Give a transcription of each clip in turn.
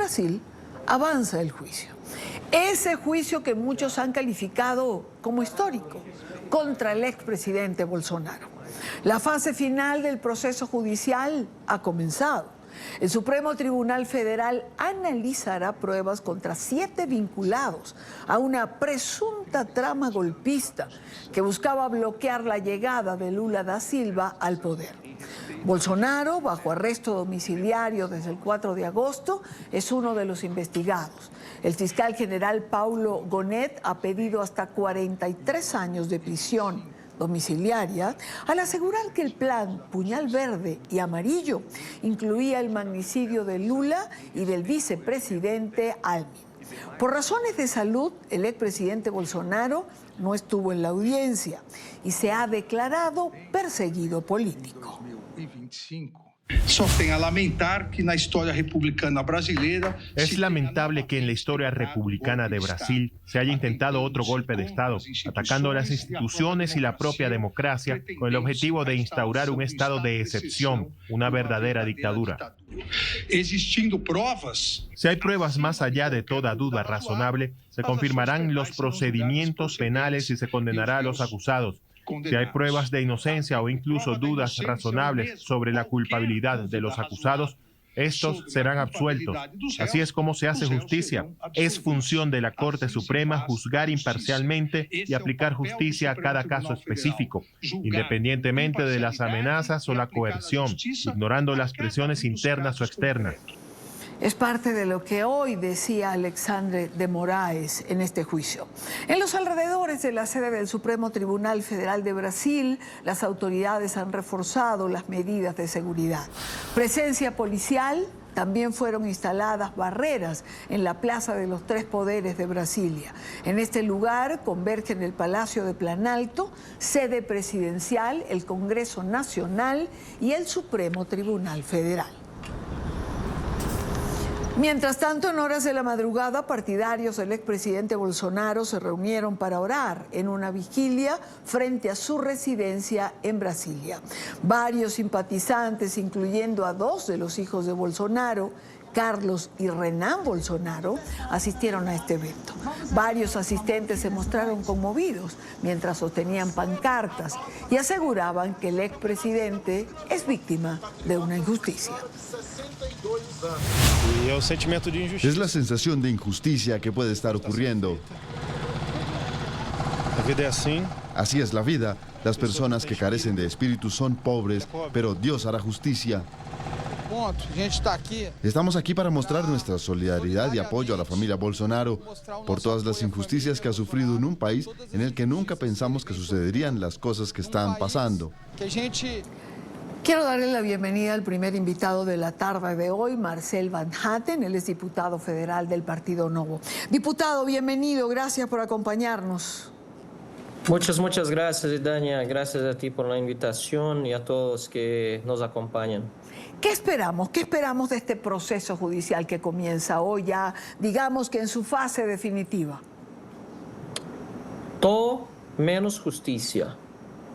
Brasil avanza el juicio. Ese juicio que muchos han calificado como histórico contra el expresidente Bolsonaro. La fase final del proceso judicial ha comenzado. El Supremo Tribunal Federal analizará pruebas contra 7 vinculados a una presunta trama golpista que buscaba bloquear la llegada de Lula da Silva al poder. Bolsonaro, bajo arresto domiciliario desde el 4 de agosto, es uno de los investigados. El fiscal general Paulo Gonet ha pedido hasta 43 años de prisión domiciliaria al asegurar que el plan Puñal Verde y Amarillo incluía el magnicidio de Lula y del vicepresidente Almin. Por razones de salud, el expresidente Bolsonaro no estuvo en la audiencia y se ha declarado perseguido político. Só tem a lamentar que na história republicana brasileira... Es lamentable que en la historia republicana de Brasil se haya intentado otro golpe de Estado, atacando las instituciones y la propia democracia con el objetivo de instaurar un estado de excepción, una verdadera dictadura. Existindo provas... Si hay pruebas más allá de toda duda razonable, se confirmarán los procedimientos penales y se condenará a los acusados. Si hay pruebas de inocencia o incluso dudas razonables sobre la culpabilidad de los acusados, estos serán absueltos. Así es como se hace justicia. Es función de la Corte Suprema juzgar imparcialmente y aplicar justicia a cada caso específico, independientemente de las amenazas o la coerción, ignorando las presiones internas o externas. Es parte de lo que hoy decía Alexandre de Moraes en este juicio. En los alrededores de la sede del Supremo Tribunal Federal de Brasil, las autoridades han reforzado las medidas de seguridad. Presencia policial, también fueron instaladas barreras en la Plaza de los Tres Poderes de Brasilia. En este lugar convergen el Palacio de Planalto, sede presidencial, el Congreso Nacional y el Supremo Tribunal Federal. Mientras tanto, en horas de la madrugada, partidarios del expresidente Bolsonaro se reunieron para orar en una vigilia frente a su residencia en Brasilia. Varios simpatizantes, incluyendo a 2 de los hijos de Bolsonaro, Carlos y Renan Bolsonaro, asistieron a este evento. Varios asistentes se mostraron conmovidos mientras sostenían pancartas y aseguraban que el expresidente es víctima de una injusticia. Es la sensación de injusticia que puede estar ocurriendo. Así es la vida. Las personas que carecen de espíritu son pobres, pero Dios hará justicia. Estamos aquí para mostrar nuestra solidaridad y apoyo a la familia Bolsonaro por todas las injusticias que ha sufrido en un país en el que nunca pensamos que sucederían las cosas que están pasando. Quiero darle la bienvenida al primer invitado de la tarde de hoy, Marcel Van Hatten. Él es diputado federal del Partido Novo. Diputado, bienvenido. Gracias por acompañarnos. Muchas gracias, Dania. Gracias a ti por la invitación y a todos que nos acompañan. ¿Qué esperamos? ¿Qué esperamos de este proceso judicial que comienza hoy ya, digamos que en su fase definitiva? Todo menos justicia.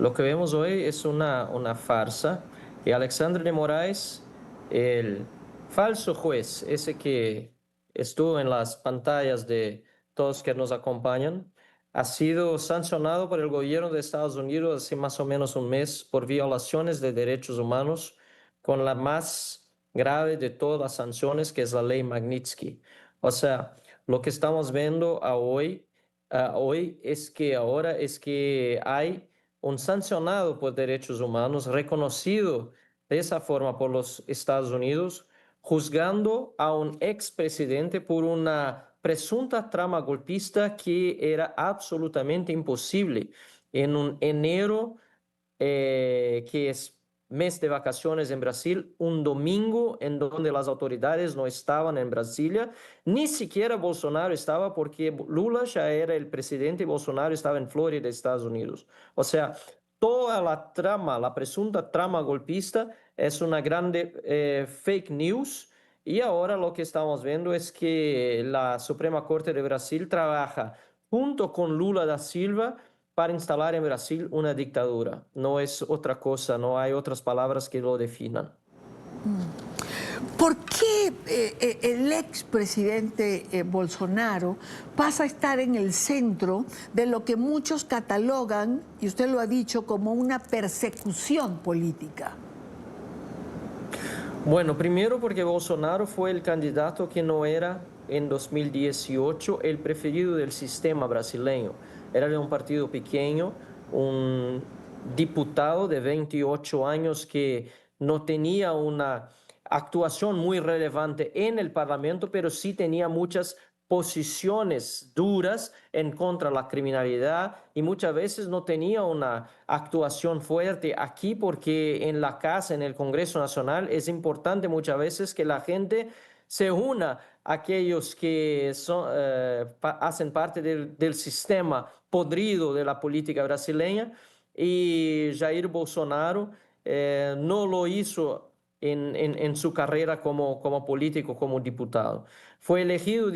Lo que vemos hoy es una farsa. Y Alexandre de Moraes, el falso juez, ese que estuvo en las pantallas de todos que nos acompañan, ha sido sancionado por el gobierno de Estados Unidos hace más o menos un mes por violaciones de derechos humanos, con la más grave de todas las sanciones, que es la ley Magnitsky. O sea, lo que estamos viendo hoy es que hay un sancionado por derechos humanos, reconocido de esa forma por los Estados Unidos, juzgando a un expresidente por una presunta trama golpista que era absolutamente imposible en un enero que es mes de vacaciones en Brasil, un domingo en donde las autoridades no estaban en Brasilia, ni siquiera Bolsonaro estaba porque Lula ya era el presidente y Bolsonaro estaba en Florida, Estados Unidos. O sea, toda la trama, la presunta trama golpista es una grande fake news. Y ahora lo que estamos viendo es que la Suprema Corte de Brasil trabaja junto con Lula da Silva para instalar en Brasil una dictadura. No es otra cosa, no hay otras palabras que lo definan. ¿Por qué el expresidente Bolsonaro pasa a estar en el centro de lo que muchos catalogan, y usted lo ha dicho, como una persecución política? Bueno, primero porque Bolsonaro fue el candidato que no era en 2018 el preferido del sistema brasileño. Era de un partido pequeño, un diputado de 28 años que no tenía una actuación muy relevante en el Parlamento, pero sí tenía muchas posiciones duras en contra de la criminalidad y muchas veces no tenía una actuación fuerte aquí porque en la casa, en el Congreso Nacional, es importante muchas veces que la gente se una a aquellos que hacen parte del sistema podrido de la política brasileña, y Jair Bolsonaro no lo hizo en su carrera como político, como diputado. Fue elegido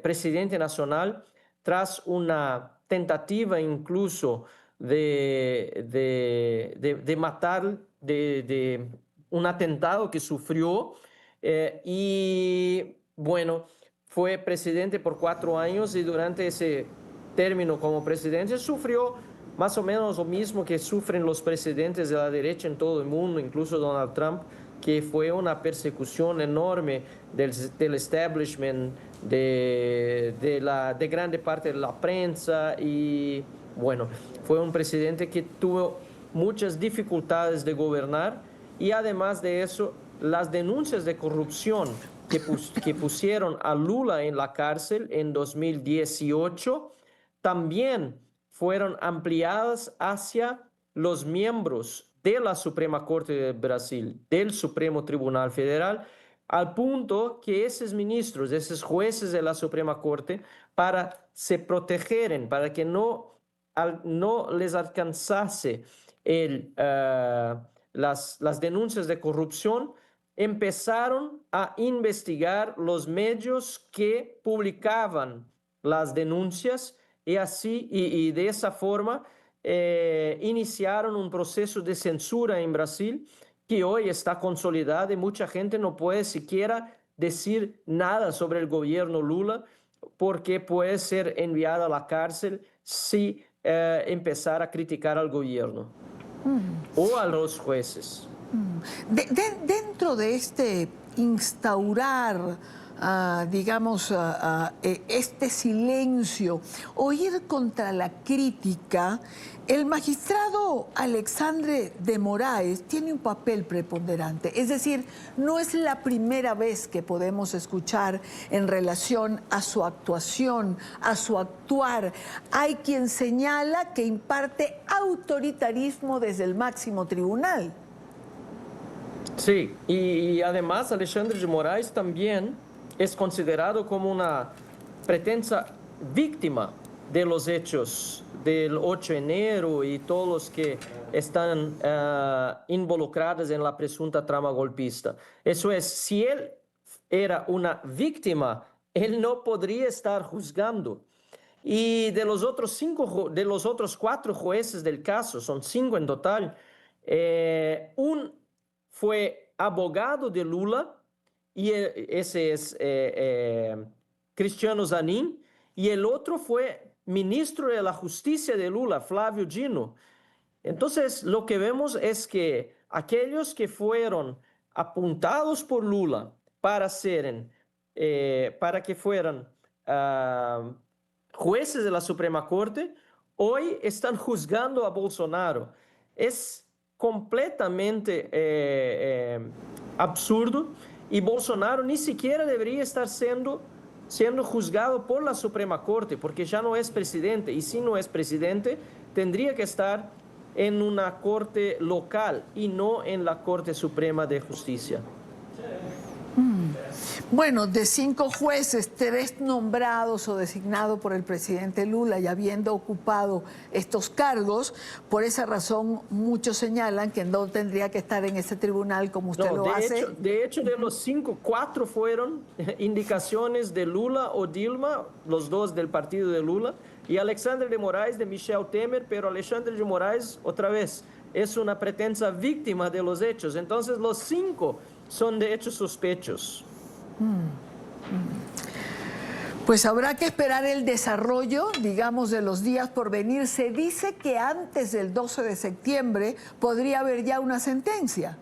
presidente nacional tras una tentativa incluso de matar, de un atentado que sufrió, y bueno, fue presidente por 4 años y durante ese término como presidente sufrió más o menos lo mismo que sufren los presidentes de la derecha en todo el mundo, incluso Donald Trump, que fue una persecución enorme del establishment, de grande parte de la prensa, y bueno, fue un presidente que tuvo muchas dificultades de gobernar, y además de eso, las denuncias de corrupción que pusieron a Lula en la cárcel en 2018 también fueron ampliadas hacia los miembros de la Suprema Corte de Brasil, del Supremo Tribunal Federal, al punto que esos ministros, esos jueces de la Suprema Corte, para se protegeran, para que no les alcanzase las denuncias de corrupción, empezaron a investigar los medios que publicaban las denuncias, y así y de esa forma iniciaron un proceso de censura en Brasil que hoy está consolidado, y mucha gente no puede siquiera decir nada sobre el gobierno Lula porque puede ser enviada a la cárcel si empezar a criticar al gobierno o a los jueces. Dentro de este instaurar, este silencio o ir contra la crítica, el magistrado Alexandre de Moraes tiene un papel preponderante. Es decir, no es la primera vez que podemos escuchar en relación a su actuación, a su actuar. Hay quien señala que imparte autoritarismo desde el máximo tribunal. Sí, y además Alexandre de Moraes también es considerado como una pretensa víctima de los hechos del 8 de enero y todos los que están involucrados en la presunta trama golpista. Eso es, si él era una víctima, él no podría estar juzgando. Y de los otros 4 jueces del caso, son 5 en total, un fue abogado de Lula, y ese es Cristiano Zanin, y el otro fue ministro de la Justicia de Lula, Flávio Dino. Entonces, lo que vemos es que aquellos que fueron apuntados por Lula para que fueran jueces de la Suprema Corte, hoy están juzgando a Bolsonaro. Es completamente absurdo, y Bolsonaro ni siquiera debería estar siendo juzgado por la Suprema Corte, porque ya no es presidente, y si no es presidente, tendría que estar en una corte local y no en la Corte Suprema de Justicia. Bueno, de 5 jueces, 3 nombrados o designados por el presidente Lula y habiendo ocupado estos cargos, por esa razón muchos señalan que no tendría que estar en ese tribunal como usted lo hace. De hecho, de los 5, 4 fueron indicaciones de Lula o Dilma, los 2 del partido de Lula, y Alexandre de Moraes de Michel Temer, pero Alexandre de Moraes, otra vez, es una pretensa víctima de los hechos. Entonces los 5 son de hechos sospechosos. Pues habrá que esperar el desarrollo, digamos, de los días por venir. Se dice que antes del 12 de septiembre podría haber ya una sentencia.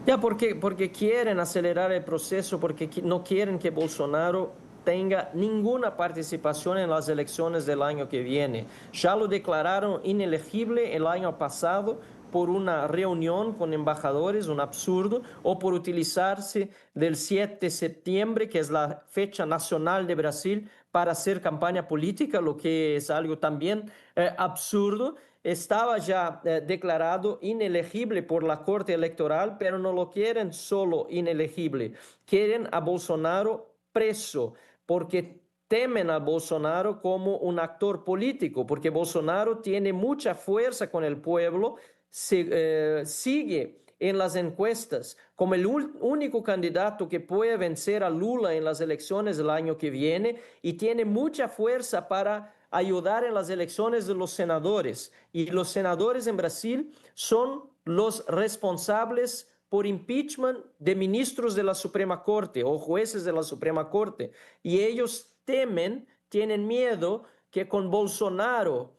Ya, porque quieren acelerar el proceso, porque no quieren que Bolsonaro tenga ninguna participación en las elecciones del año que viene. Ya lo declararon inelegible el año pasado por una reunión con embajadores, un absurdo, o por utilizarse del 7 de septiembre, que es la fecha nacional de Brasil, para hacer campaña política, lo que es algo también absurdo. Estaba ya declarado inelegible por la Corte Electoral, pero no lo quieren solo inelegible, quieren a Bolsonaro preso, porque temen a Bolsonaro como un actor político, porque Bolsonaro tiene mucha fuerza con el pueblo, sigue en las encuestas como el único candidato que puede vencer a Lula en las elecciones del año que viene y tiene mucha fuerza para ayudar en las elecciones de los senadores. Y los senadores en Brasil son los responsables por impeachment de ministros de la Suprema Corte o jueces de la Suprema Corte. Y ellos temen, tienen miedo que con Bolsonaro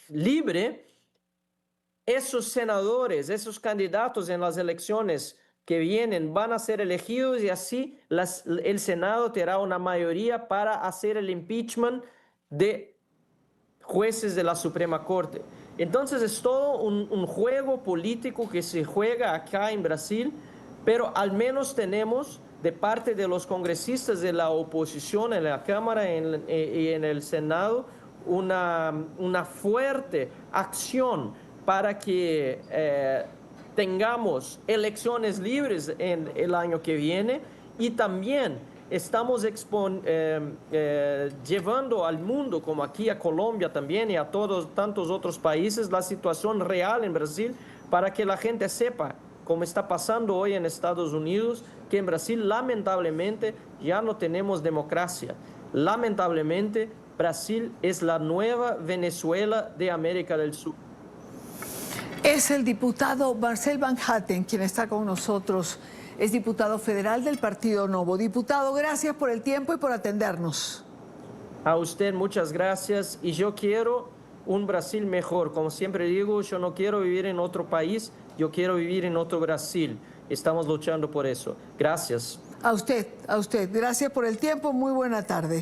libre, esos senadores, esos candidatos en las elecciones que vienen van a ser elegidos y así el Senado tendrá una mayoría para hacer el impeachment de jueces de la Suprema Corte. Entonces es todo un juego político que se juega acá en Brasil, pero al menos tenemos de parte de los congresistas de la oposición en la Cámara y en el Senado una fuerte acción para que tengamos elecciones libres en el año que viene y también estamos llevando al mundo, como aquí a Colombia también y a tantos otros países, la situación real en Brasil para que la gente sepa, como está pasando hoy en Estados Unidos, que en Brasil lamentablemente ya no tenemos democracia. Lamentablemente Brasil es la nueva Venezuela de América del Sur. Es el diputado Marcel Van Hatten quien está con nosotros. Es diputado federal del Partido Novo. Diputado, gracias por el tiempo y por atendernos. A usted muchas gracias. Y yo quiero un Brasil mejor. Como siempre digo, yo no quiero vivir en otro país, yo quiero vivir en otro Brasil. Estamos luchando por eso. Gracias. A usted. Gracias por el tiempo. Muy buena tarde.